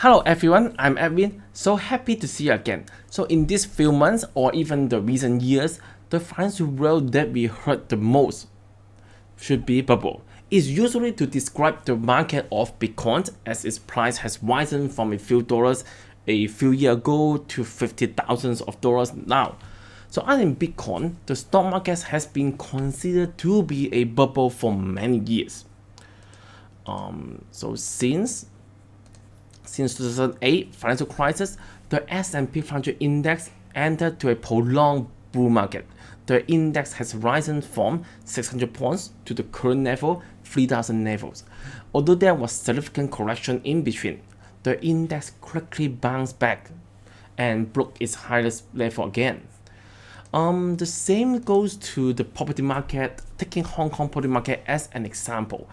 Hello everyone, I'm Edwin. So happy to see you again. So in these few months or even the recent years, the financial word that we heard the most should be bubble. It's usually to describe the market of Bitcoin as its price has risen from a few dollars a few years ago to $50,000 now. So other than Bitcoin, the stock market has been considered to be a bubble for many years. Since 2008 financial crisis, the S&P 500 index entered to a prolonged bull market. The index has risen from 600 points to the current level, 3,000 levels. Although there was significant correction in between, the index quickly bounced back and broke its highest level again. The same goes to the property market, taking Hong Kong property market as an example.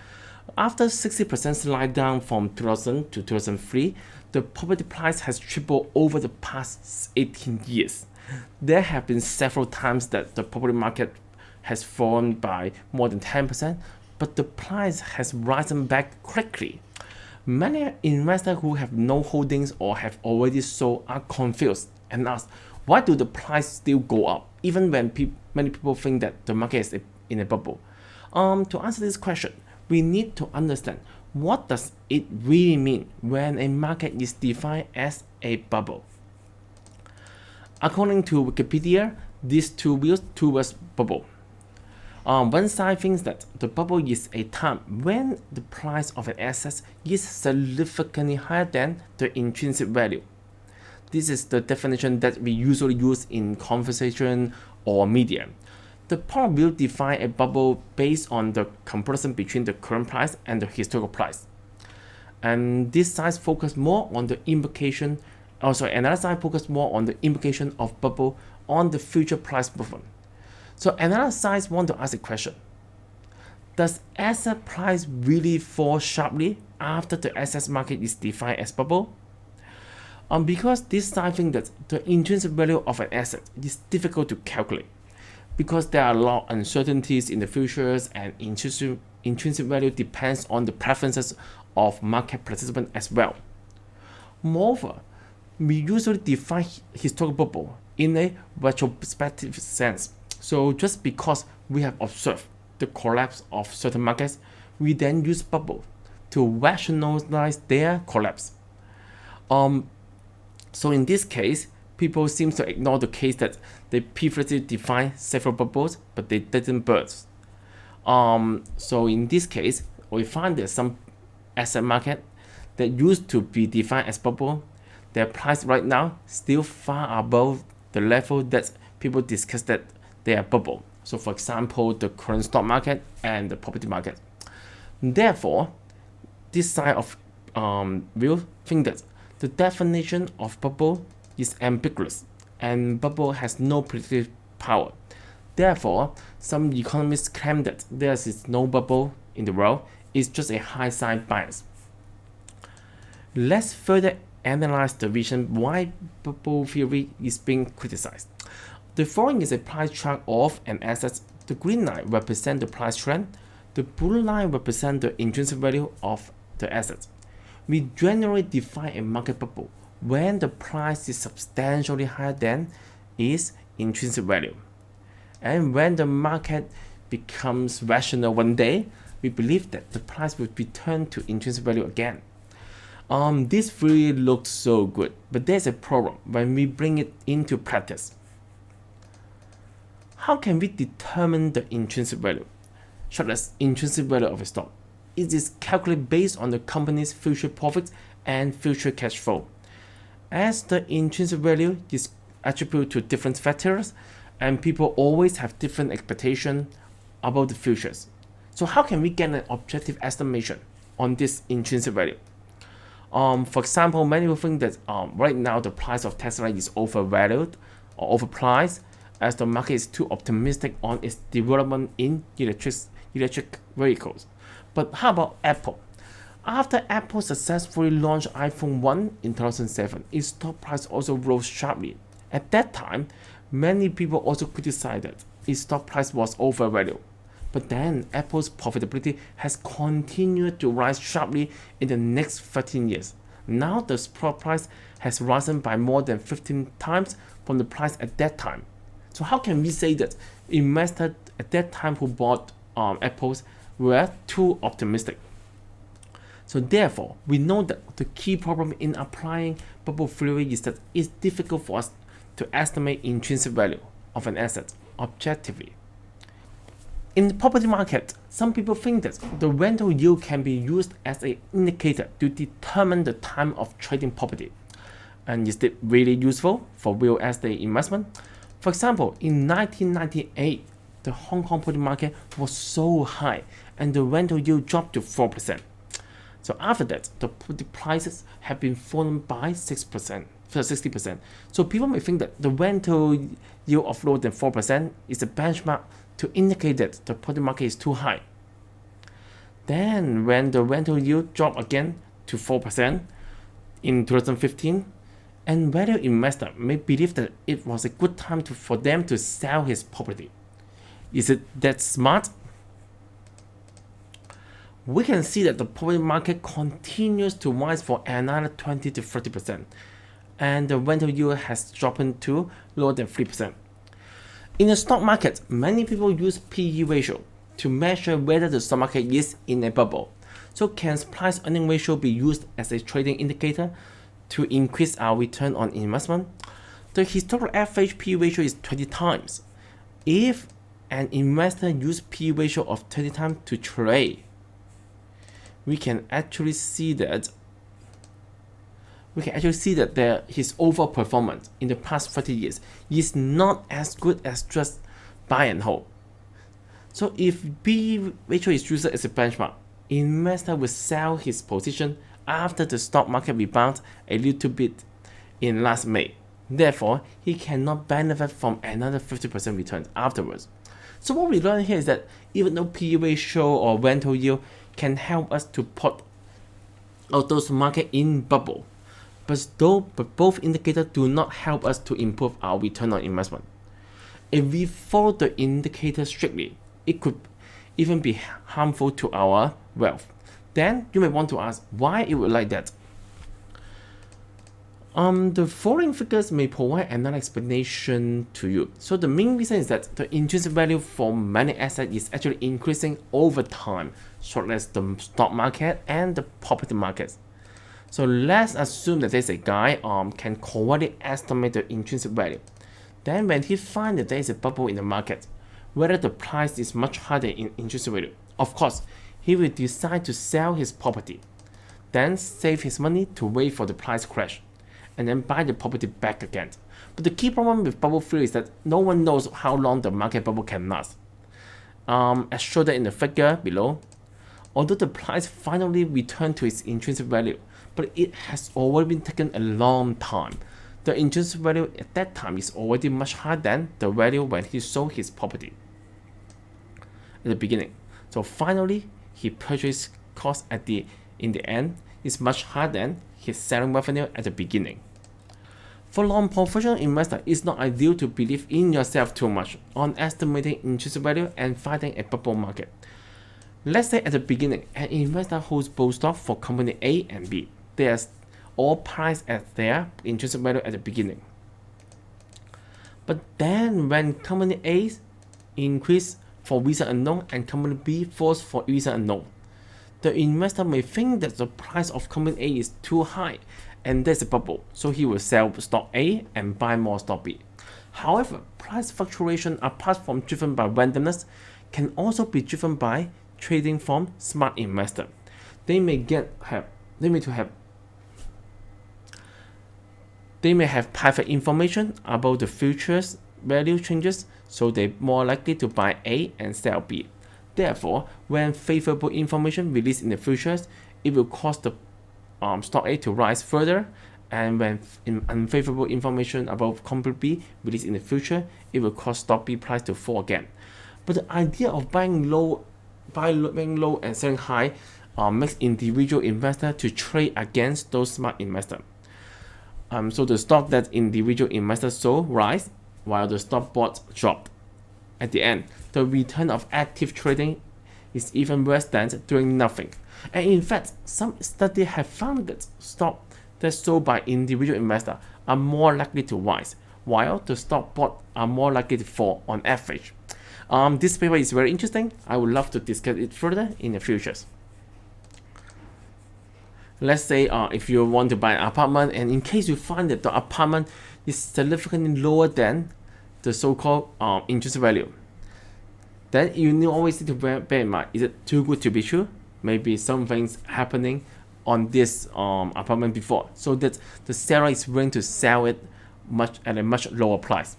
After 60% slide down from 2000 to 2003, the property price has tripled over the past 18 years. There have been several times that the property market has fallen by more than 10%, but the price has risen back quickly. Many investors who have no holdings or have already sold are confused and ask, why do the price still go up, even when many people think that the market is in a bubble? To answer this question, we need to understand what does it really mean when a market is defined as a bubble. According to Wikipedia, these two views towards bubble. One side thinks that the bubble is a time when the price of an asset is significantly higher than the intrinsic value. This is the definition that we usually use in conversation or media. The point of view defines a bubble based on the comparison between the current price and the historical price. And this side focus more on the implication, another side focus more on the implication of bubble on the future price movement. So another side want to ask a question. Does asset price really fall sharply after the asset market is defined as bubble? Because this side thinks that the intrinsic value of an asset is difficult to calculate, because there are a lot of uncertainties in the futures, and intrinsic value depends on the preferences of market participants as well. Moreover, we usually define historical bubble in a retrospective sense. So just because we have observed the collapse of certain markets, we then use bubble to rationalize their collapse. So in this case, people seem to ignore the case that they previously defined several bubbles, but they didn't burst. So in this case, we find that some asset market that used to be defined as bubble, their price right now still far above the level that people discuss that they are bubble. So for example, the current stock market and the property market. Therefore, this side of view think that the definition of bubble is ambiguous, and bubble has no predictive power. Therefore, some economists claim that there is no bubble in the world, it's just a hindsight bias. Let's further analyze the reason why bubble theory is being criticized. The following is a price chart of an asset. The green line represents the price trend, the blue line represents the intrinsic value of the asset. We generally define a market bubble when the price is substantially higher than its intrinsic value. And when the market becomes rational one day, we believe that the price will return to intrinsic value again. This theory looks so good, but there's a problem when we bring it into practice. How can we determine the intrinsic value, such as intrinsic value of a stock? It is calculated based on the company's future profits and future cash flow. As the intrinsic value is attributed to different factors, and people always have different expectations about the futures. So how can we get an objective estimation on this intrinsic value? For example, many people think that right now the price of Tesla is overvalued or overpriced, as the market is too optimistic on its development in electric vehicles. But how about Apple? After Apple successfully launched iPhone 1 in 2007, its stock price also rose sharply. At that time, many people also criticized that its stock price was overvalued. But then Apple's profitability has continued to rise sharply in the next 13 years. Now the stock price has risen by more than 15 times from the price at that time. So how can we say that investors at that time who bought apples were too optimistic? So therefore, we know that the key problem in applying bubble theory is that it's difficult for us to estimate intrinsic value of an asset objectively. In the property market, some people think that the rental yield can be used as an indicator to determine the time of trading property. And is it really useful for real estate investment? For example, in 1998, the Hong Kong property market was so high and the rental yield dropped to 4%. So after that, the property prices have been fallen by 60%. So people may think that the rental yield of lower than 4% is a benchmark to indicate that the property market is too high. Then when the rental yield dropped again to 4% in 2015, and value investor may believe that it was a good time for them to sell his property. Is it that smart? We can see that the property market continues to rise for another 20 to 30%, and the rental yield has dropped to lower than 3%. In the stock market, many people use PE ratio to measure whether the stock market is in a bubble. So can price earning ratio be used as a trading indicator to increase our return on investment? The historical average PE ratio is 20 times. If an investor uses PE ratio of 20 times to trade, we can actually see that his overall performance in the past 30 years is not as good as just buy and hold. So if PE ratio is used as a benchmark, investor will sell his position after the stock market rebounds a little bit in last May. Therefore, he cannot benefit from another 50% return afterwards. So what we learn here is that even though PE ratio or rental yield can help us to put out those market in bubble, but both indicators do not help us to improve our return on investment. If we follow the indicator strictly, it could even be harmful to our wealth. Then you may want to ask why it would like that. The following figures may provide another explanation to you. So the main reason is that the intrinsic value for many assets is actually increasing over time, so as the stock market and the property markets. So let's assume that there's a guy can correctly estimate the intrinsic value. Then when he finds that there is a bubble in the market, whether the price is much higher in intrinsic value, of course, he will decide to sell his property, then save his money to wait for the price crash, and then buy the property back again. But the key problem with bubble theory is that no one knows how long the market bubble can last. As shown in the figure below, although the price finally returned to its intrinsic value, but it has already been taken a long time. The intrinsic value at that time is already much higher than the value when he sold his property at the beginning. So finally, his purchase cost in the end is much higher than his selling revenue at the beginning. For non-professional investors, it's not ideal to believe in yourself too much on estimating intrinsic value and finding a bubble market. Let's say at the beginning, an investor holds both stocks for company A and B. They are all priced at their intrinsic value at the beginning. But then when company A increase for reason unknown and company B falls for reason unknown, the investor may think that the price of company A is too high and there's a bubble, so he will sell stock A and buy more stock B. However, price fluctuation apart from driven by randomness can also be driven by trading from smart investor. They may have private information about the future's value changes, so they're more likely to buy A and sell B. Therefore, when favorable information released in the futures, it will cause the stock A to rise further, and when unfavorable information about company B released in the future, it will cause stock B price to fall again. But the idea of buying low and selling high makes individual investor to trade against those smart investors. So the stock that individual investors sold rise, while the stock bought dropped. At the end, the return of active trading is even worse than doing nothing. And in fact, some studies have found that stock that's sold by individual investors are more likely to rise, while the stock bought are more likely to fall on average. This paper is very interesting. I would love to discuss it further in the futures. Let's say if you want to buy an apartment, and in case you find that the apartment is significantly lower than the so-called intrinsic value, then you always need to bear in mind, is it too good to be true? Maybe something's happening on this apartment before, so that the seller is willing to sell it at a much lower price.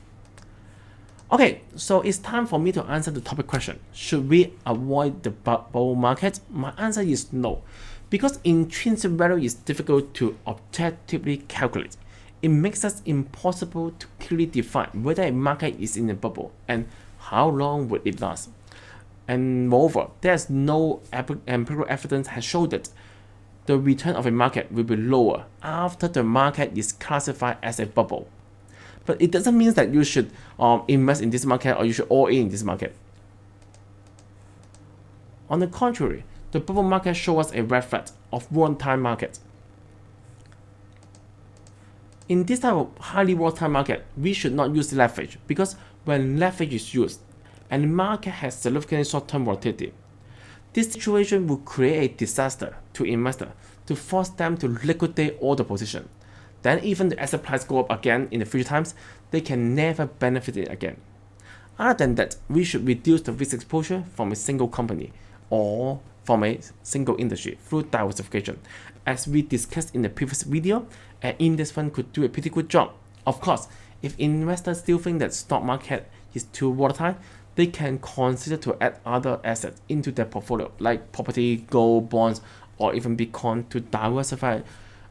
Okay, so it's time for me to answer the topic question. Should we avoid the bubble market? My answer is no, because intrinsic value is difficult to objectively calculate. It makes it impossible to clearly define whether a market is in a bubble and how long will it last. And moreover, there's no empirical evidence has shown that the return of a market will be lower after the market is classified as a bubble. But it doesn't mean that you should invest in this market or you should all in this market. On the contrary, the bubble market shows us a red flag of volatile market. In this type of highly volatile market, we should not use leverage, because when leverage is used and the market has significant short-term volatility, this situation will create a disaster to investors to force them to liquidate all the position. Then even the asset price go up again in the future times, they can never benefit it again. Other than that, we should reduce the risk exposure from a single company or from a single industry through diversification. As we discussed in the previous video, an index fund could do a pretty good job. Of course, if investors still think that stock market is too volatile, they can consider to add other assets into their portfolio, like property, gold, bonds, or even Bitcoin, to diversify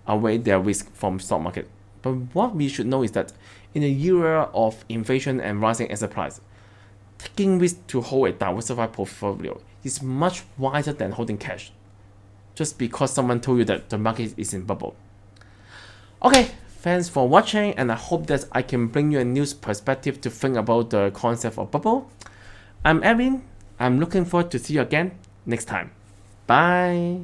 away their risk from stock market. But what we should know is that in the era of inflation and rising asset price, taking risk to hold a diversified portfolio is much wiser than holding cash, just because someone told you that the market is in bubble. Okay, thanks for watching, and I hope that I can bring you a new perspective to think about the concept of bubble. I'm Evan. I'm looking forward to see you again next time. Bye.